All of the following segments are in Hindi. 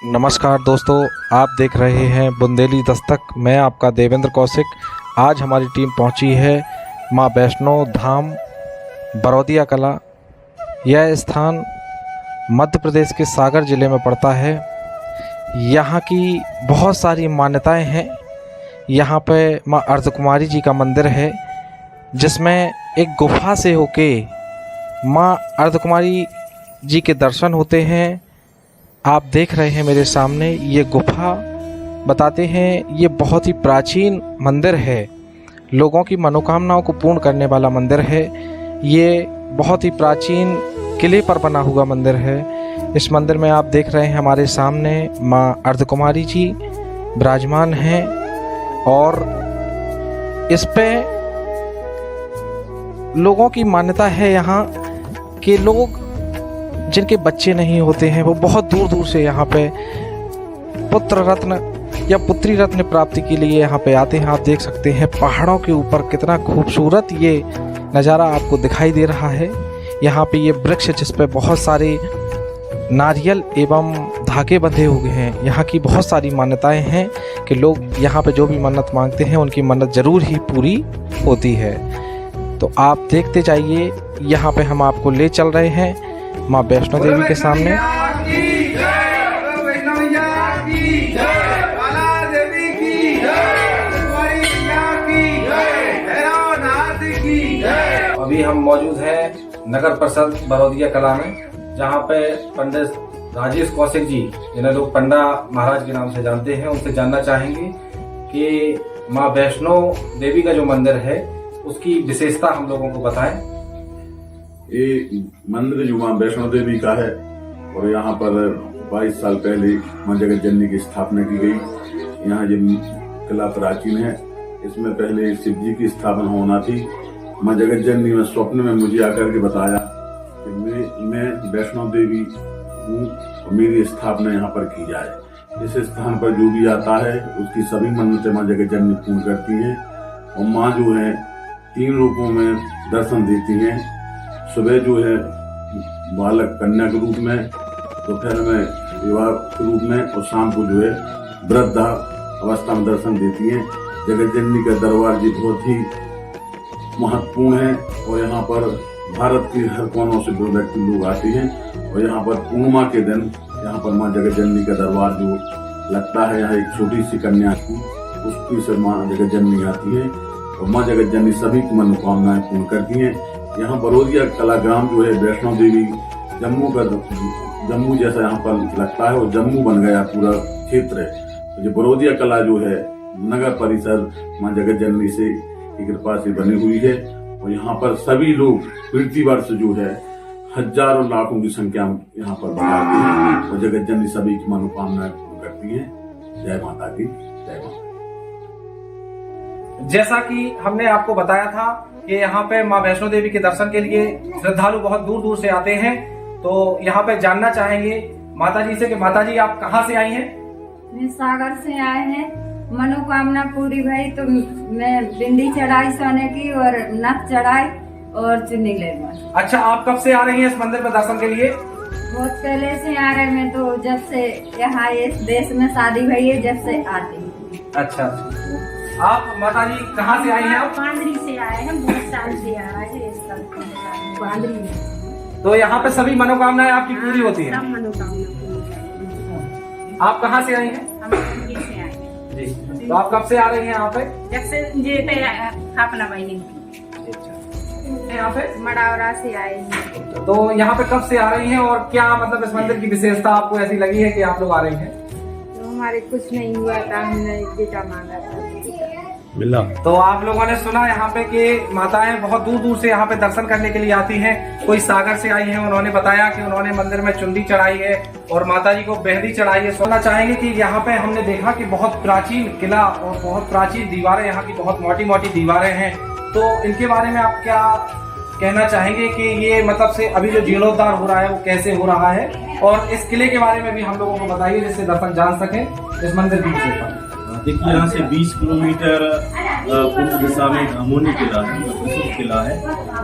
नमस्कार दोस्तों, आप देख रहे हैं बुंदेली दस्तक। मैं आपका देवेंद्र कौशिक। आज हमारी टीम पहुंची है मां वैष्णो धाम बरौदिया कला। यह स्थान मध्य प्रदेश के सागर ज़िले में पड़ता है। यहाँ की बहुत सारी मान्यताएं हैं। यहाँ पे मां अर्धकुमारी जी का मंदिर है, जिसमें एक गुफा से होके मां अर्धकुमारी जी के दर्शन होते हैं। आप देख रहे हैं मेरे सामने ये गुफा। बताते हैं ये बहुत ही प्राचीन मंदिर है, लोगों की मनोकामनाओं को पूर्ण करने वाला मंदिर है। ये बहुत ही प्राचीन किले पर बना हुआ मंदिर है। इस मंदिर में आप देख रहे हैं हमारे सामने मां अर्धकुमारी जी विराजमान हैं और इस पे लोगों की मान्यता है यहाँ कि लोग जिनके बच्चे नहीं होते हैं वो बहुत दूर दूर से यहाँ पे पुत्र रत्न या पुत्री रत्न प्राप्ति के लिए यहाँ पे आते हैं। आप देख सकते हैं पहाड़ों के ऊपर कितना खूबसूरत ये नज़ारा आपको दिखाई दे रहा है। यहाँ पे ये वृक्ष जिस पे बहुत सारे नारियल एवं धागे बंधे हुए हैं। यहाँ की बहुत सारी मान्यताएं हैं कि लोग यहाँ पे जो भी मन्नत मांगते हैं उनकी मन्नत ज़रूर ही पूरी होती है। तो आप देखते जाइए, यहाँ पे हम आपको ले चल रहे हैं माँ वैष्णो देवी के सामने। अभी हम मौजूद हैं नगर परिषद बरौदिया कला में, जहाँ पे पंडित राजेश कौशिक जी, जिन्हें लोग पंडा महाराज के नाम से जानते हैं, उनसे जानना चाहेंगे कि माँ वैष्णो देवी का जो मंदिर है उसकी विशेषता हम लोगों को बताएं। ये मंदिर जो मां वैष्णो देवी का है और यहाँ पर 22 साल पहले मां जगत जननी की स्थापना की गई। यहाँ ये किला प्राचीन है। इसमें पहले शिव जी की स्थापना होना थी। मां जगत जननी में स्वप्न में मुझे आकर के बताया कि मैं वैष्णो देवी हूँ और मेरी स्थापना यहाँ पर की जाए। इस स्थान पर जो भी आता है उसकी सभी मन्नतें मां जगत जननी पूर्ण करती हैं और मां जो है 3 रूपों में दर्शन देती हैं। सुबह जो है बालक कन्या के रूप में, दोपहर में विवाह के रूप में और शाम को जो है वृद्धा अवस्था में दर्शन देती हैं। जगत जननी का दरबार जी बहुत ही महत्वपूर्ण है और यहाँ पर भारत के हर कोनों से जो व्यक्ति लोग आते हैं और यहाँ पर पूर्णिमा के दिन यहाँ पर माँ जगत जननी का दरबार जो लगता है। यहाँ एक छोटी सी कन्या की उसकी से माँ जगत जननी आती है और माँ जगत जननी सभी की मनोकामनाएं पूर्ण करती हैं। यहाँ बरौदिया कला ग्राम जो है वैष्णो देवी जम्मू जैसा यहाँ पर लगता है और जम्मू बन गया पूरा क्षेत्र है। तो जो बरौदिया कला जो है नगर परिषद मां जगत जननी से की कृपा से बनी हुई है और यहाँ पर सभी लोग प्रतिवर्ष जो है हजारों लाखों की संख्या में यहाँ पर बनाते हैं और जगत जननी सभी की मनोकामनाएं पूर्ण करती है। जय माता की जय माता। जैसा कि हमने आपको बताया था कि यहाँ पे माँ वैष्णो देवी के दर्शन के लिए श्रद्धालु बहुत दूर दूर से आते हैं। तो यहाँ पे जानना चाहेंगे माता जी से कि माता जी आप कहाँ से आई हैं? मैं सागर से आए हैं। मनोकामना पूरी भई तो मैं बिंदी चढ़ाई सोने की और नथ चढ़ाई और चुन्नी ले। अच्छा, आप कब से आ रही हैं इस मंदिर पर दर्शन के लिए? बहुत पहले से आ रहे हैं। तो जब से यहाँ इस देश में शादी भई है जब से आती हूँ। अच्छा, आप माता जी कहाँ से आई हैं? आप बांद्री से आए हैं। बहुत साल से आ रहे हैं इस बांद्री में। तो यहाँ पे सभी मनोकामनाएं आपकी पूरी होती हैं? सब मनोकामना पूरी। आप कहाँ से आई हैं? हम दिल्ली से आए हैं। जी, तो आप कब से आ रही हैं यहाँ पे? जब से ये स्थापना भई है। यहाँ पे मड़ावरा से आए हैं। तो यहाँ पे कब से आ रही हैं और क्या मतलब इस मंदिर की विशेषता आपको ऐसी लगी है कि आप लोग आ रही हैं? तो हमारे कुछ नहीं हुआ था, हमने बेटा मांगा था मिला। तो आप लोगों ने सुना यहाँ पे कि माताएं बहुत दूर दूर से यहाँ पे दर्शन करने के लिए आती हैं। कोई सागर से आई हैं, उन्होंने बताया कि उन्होंने मंदिर में चुंदी चढ़ाई है और माता जी को मेहंदी चढ़ाई है। सुनना चाहेंगे कि यहाँ पे हमने देखा कि बहुत प्राचीन किला और बहुत प्राचीन दीवारें, यहाँ की बहुत मोटी मोटी दीवारें हैं। तो इनके बारे में आप क्या कहना चाहेंगे कि ये मतलब से अभी जो जीर्णोद्धार हो रहा है वो कैसे हो रहा है, और इस किले के बारे में भी हम लोगों को बताइए जिससे दर्शक जान सके इस मंदिर की विशेषता। देखिए, यहाँ से 20 किलोमीटर पूर्व दिशा में धामोनी किला है, प्रसिद्ध किला है।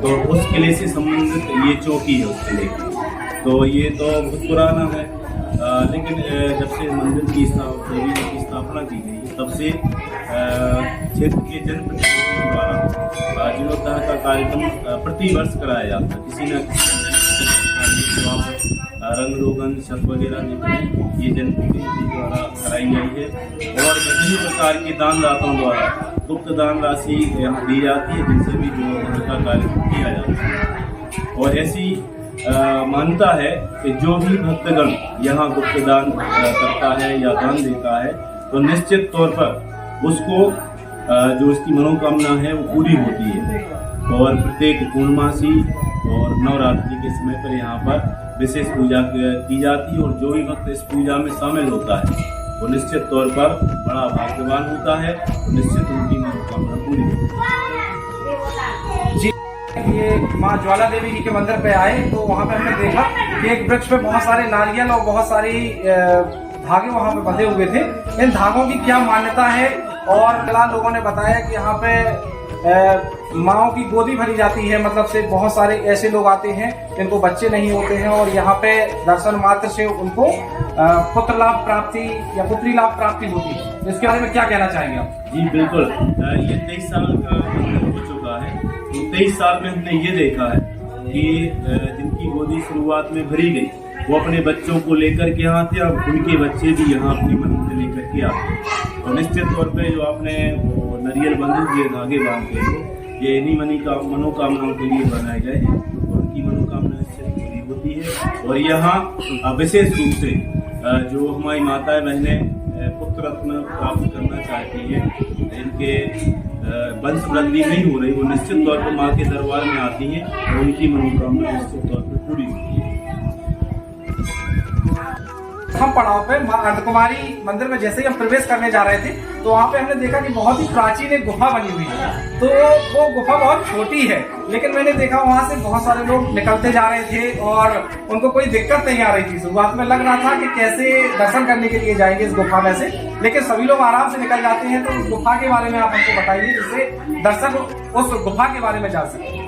तो उस किले से संबंधित ये चौकी है उस किले की। तो ये तो बहुत पुराना है। लेकिन जब से मंदिर की देवी की स्थापना की गई तब से क्षेत्र के जनप्रतिनिधियों द्वारा जीर्णोद्धार का कार्यक्रम प्रति वर्ष कराया जाता है। किसी न किसी रंग रोगन छत वगैरह ये जनप्रतिनिधि द्वारा कराई गई है और विभिन्न प्रकार के दानदाताओं द्वारा गुप्त दान राशि यहाँ दी जाती है, जिनसे भी जीर्णोद्धार का कार्यक्रम किया जाता है। और ऐसी मान्यता है कि जो भी भक्तगण यहाँ गुप्त दान करता है या दान देता है तो निश्चित तौर पर उसको जो उसकी मनोकामना है वो पूरी होती है। और प्रत्येक पूर्णमासी और नवरात्रि के समय पर यहाँ पर विशेष पूजा की जाती है और जो भी भक्त इस पूजा में शामिल होता है वो निश्चित तौर पर बड़ा भाग्यवान होता है और निश्चित उनकी मनोकामना पूरी होती है। ये माँ ज्वाला देवी जी के मंदिर पे आए तो वहाँ पे हमने देखा कि एक वृक्ष पे बहुत सारे नारियल और बहुत सारी धागे वहाँ पे बंधे हुए थे। इन धागों की क्या मान्यता है? और कला लोगों ने बताया कि यहाँ पे माँओं की गोदी भरी जाती है, मतलब से बहुत सारे ऐसे लोग आते हैं जिनको बच्चे नहीं होते हैं और यहाँ पे दर्शन मात्र से उनको पुत्र लाभ प्राप्ति या पुत्री लाभ प्राप्ति होती है। इसके बारे में क्या कहना चाहेंगे आप? जी बिल्कुल, ये 23 साल का हो चुका है। तो 23 साल में हमने ये देखा है कि जिनकी गोदी शुरुआत में भरी गई वो अपने बच्चों को लेकर के आते हैं और उनके बच्चे भी यहाँ अपनी मन्नतें लेकर के आते हैं। तो निश्चित तौर पे जो आपने वो नरियल बंधे हुए धागे बांधे हैं ये इन्हीं मनोकामनाओं के लिए बनाए गए हैं और उनकी मनोकामना निश्चित पूरी होती है। और यहाँ विशेष रूप से जो हमारी माताएं बहनें पुत्र रत्न प्राप्त करना चाहती हैं, इनके वंश वृद्धि नहीं हो रही, वो निश्चित तौर पर माँ के दरबार में आती हैं और उनकी मनोकामना निश्चित तौर पर पूरी होती है। हम पड़ाव पे माँ अर्धकुमारी मंदिर में जैसे ही हम प्रवेश करने जा रहे थे तो वहाँ पे हमने देखा कि बहुत ही प्राचीन एक गुफा बनी हुई है। तो वो गुफा बहुत छोटी है, लेकिन मैंने देखा वहाँ से बहुत सारे लोग निकलते जा रहे थे और उनको कोई दिक्कत नहीं आ रही थी। शुरुआत में लग रहा था कि कैसे दर्शन करने के लिए जाएंगे इस गुफा में से, लेकिन सभी लोग आराम से निकल जाते हैं। तो उस गुफा के बारे में आप हमको बताइए जिससे दर्शक उस गुफा के बारे में जान सके।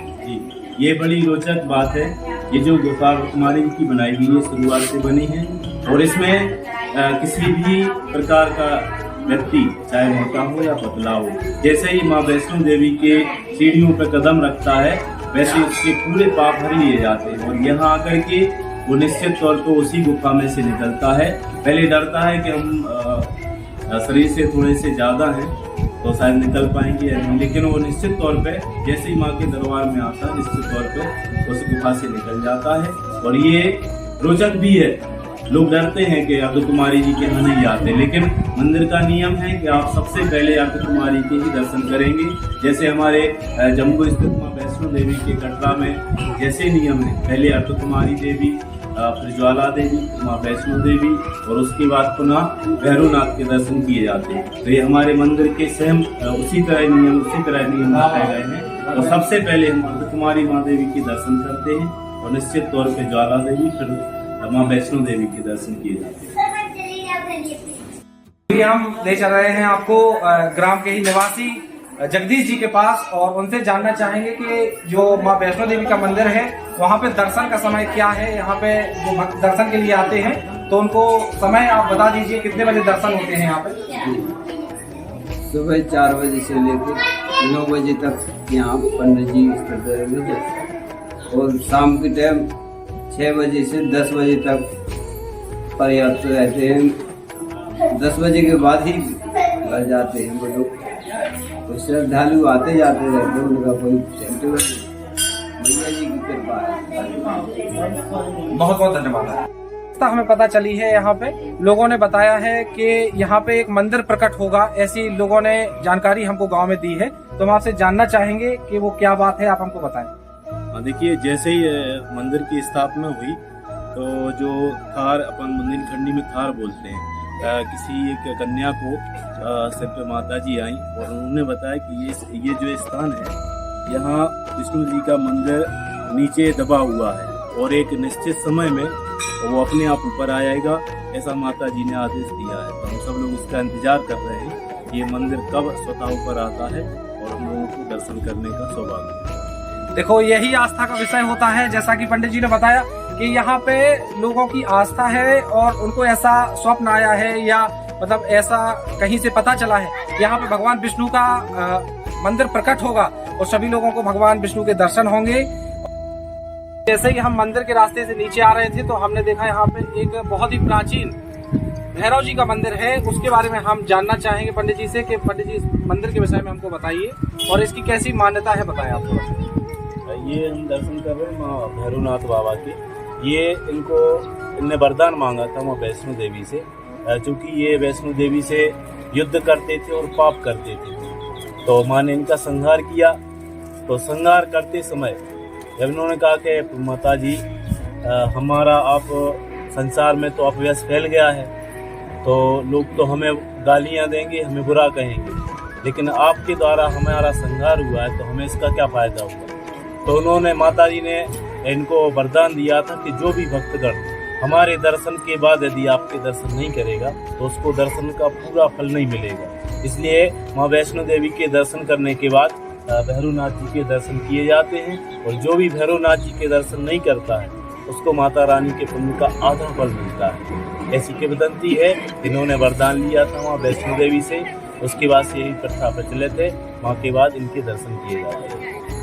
ये बड़ी रोचक बात है। ये जो गुफा कुमारी की बनाई हुई है शुरुआत से बनी है और इसमें किसी भी प्रकार का व्यक्ति चाहे मोटा हो या पतला हो, जैसे ही माँ वैष्णो देवी के सीढ़ियों पर कदम रखता है वैसे उसके पूरे पाप भर लिए जाते हैं। और यहाँ आकर के वो निश्चित तौर पर उसी गुफा में से निकलता है। पहले डरता है कि हम शरीर से थोड़े से ज्यादा हैं तो शायद निकल पाएंगे या नहीं, लेकिन वो निश्चित तौर पे जैसे ही माँ के दरबार में आता है निश्चित तौर पे उस गुफा से निकल जाता है। और ये रोचक भी है। लोग डरते हैं कि अर्धकुमारी जी के यहाँ नहीं आते, लेकिन मंदिर का नियम है कि आप सबसे पहले अर्धकुमारी के ही दर्शन करेंगे। जैसे हमारे जम्मू स्थित माँ वैष्णो देवी के कटरा में जैसे नियम है, पहले अर्धकुमारी देवी, फिर ज्वाला देवी, माँ वैष्णो देवी और उसके बाद पुनः भैरवनाथ के दर्शन किए जाते हैं। तो ये हमारे मंदिर के सेम उसी तरह नियम बताए गए हैं। और सबसे पहले हम अर्धकुमारी माँ देवी के दर्शन करते हैं और निश्चित तौर पर ज्वाला देवी फिर माँ वैष्णो देवी के दर्शन किए जाते हैं। हम ले चल रहे हैं आपको ग्राम के ही निवासी जगदीश जी के पास और उनसे जानना चाहेंगे कि जो माँ वैष्णो देवी का मंदिर है वहाँ पे दर्शन का समय क्या है। यहाँ पे जो भक्त दर्शन के लिए आते हैं तो उनको समय आप बता दीजिए, कितने बजे दर्शन होते हैं यहाँ पे? सुबह 4 बजे से लेकर 9 बजे तक यहाँ पंडित जी करते रहेंगे और शाम के टाइम 6 बजे से 10 बजे तक पर्याप्त रहते हैं। 10 बजे के बाद ही घर जाते हैं वो लोग। तो श्रद्धालु आते जाते रहते हैं, उनका कोई भैया जी की कृपा है। बहुत बहुत धन्यवाद। हमें पता चली है यहाँ पे लोगों ने बताया है कि यहाँ पे एक मंदिर प्रकट होगा, ऐसी लोगों ने जानकारी हमको गांव में दी है। तो हम आपसे जानना चाहेंगे कि वो क्या बात है, आप हमको बताएं। देखिए, जैसे ही मंदिर की स्थापना हुई तो जो थार अपन मंदिर खंडी में थार बोलते हैं, किसी एक कन्या को सिर पे माता जी आई और उन्होंने बताया कि ये जो स्थान है यहाँ विष्णु जी का मंदिर नीचे दबा हुआ है और एक निश्चित समय में वो अपने आप ऊपर आ जाएगा, ऐसा माता जी ने आदेश दिया है। तो हम सब लोग उसका इंतजार कर रहे हैं कि ये मंदिर कब स्वतः ऊपर आता है और हम लोगों को दर्शन करने का सौभाग्य। देखो, यही आस्था का विषय होता है। जैसा कि पंडित जी ने बताया कि यहाँ पे लोगों की आस्था है और उनको ऐसा स्वप्न आया है या मतलब ऐसा कहीं से पता चला है यहाँ पे भगवान विष्णु का मंदिर प्रकट होगा और सभी लोगों को भगवान विष्णु के दर्शन होंगे। जैसे ही हम मंदिर के रास्ते से नीचे आ रहे थे तो हमने देखा यहाँ पे एक बहुत ही प्राचीन भैरव जी का मंदिर है। उसके बारे में हम जानना चाहेंगे पंडित जी से कि पंडित जी इस मंदिर के विषय में हमको बताइए और इसकी कैसी मान्यता है, बताएं आप थोड़ा। ये हम दर्शन कर रहे हैं माँ भैरवनाथ बाबा के। ये इनने वरदान मांगा था माँ वैष्णो देवी से, चूँकि ये वैष्णो देवी से युद्ध करते थे और पाप करते थे, तो माँ ने इनका संहार किया। तो संहार करते समय जब इन्होंने कहा कि माता जी हमारा आप संसार में तो अपव्यस फैल गया है, तो लोग तो हमें गालियां देंगे, हमें बुरा कहेंगे, लेकिन आपके द्वारा हमारा संहार हुआ है तो हमें इसका क्या फ़ायदा हुआ। तो उन्होंने माता जी ने इनको वरदान दिया था कि जो भी भक्तगण हमारे दर्शन के बाद यदि आपके दर्शन नहीं करेगा तो उसको दर्शन का पूरा फल नहीं मिलेगा। इसलिए माँ वैष्णो देवी के दर्शन करने के बाद भैरवनाथ जी के दर्शन किए जाते हैं, और जो भी भैरवनाथ जी के दर्शन नहीं करता है उसको माता रानी के पुण्य का आधा फल मिलता है। ऐसी किंवदंती है। इन्होंने वरदान लिया था माँ वैष्णो देवी से, उसके बाद से यही प्रथा प्रचलित है। माँ के बाद इनके दर्शन किए जाते हैं।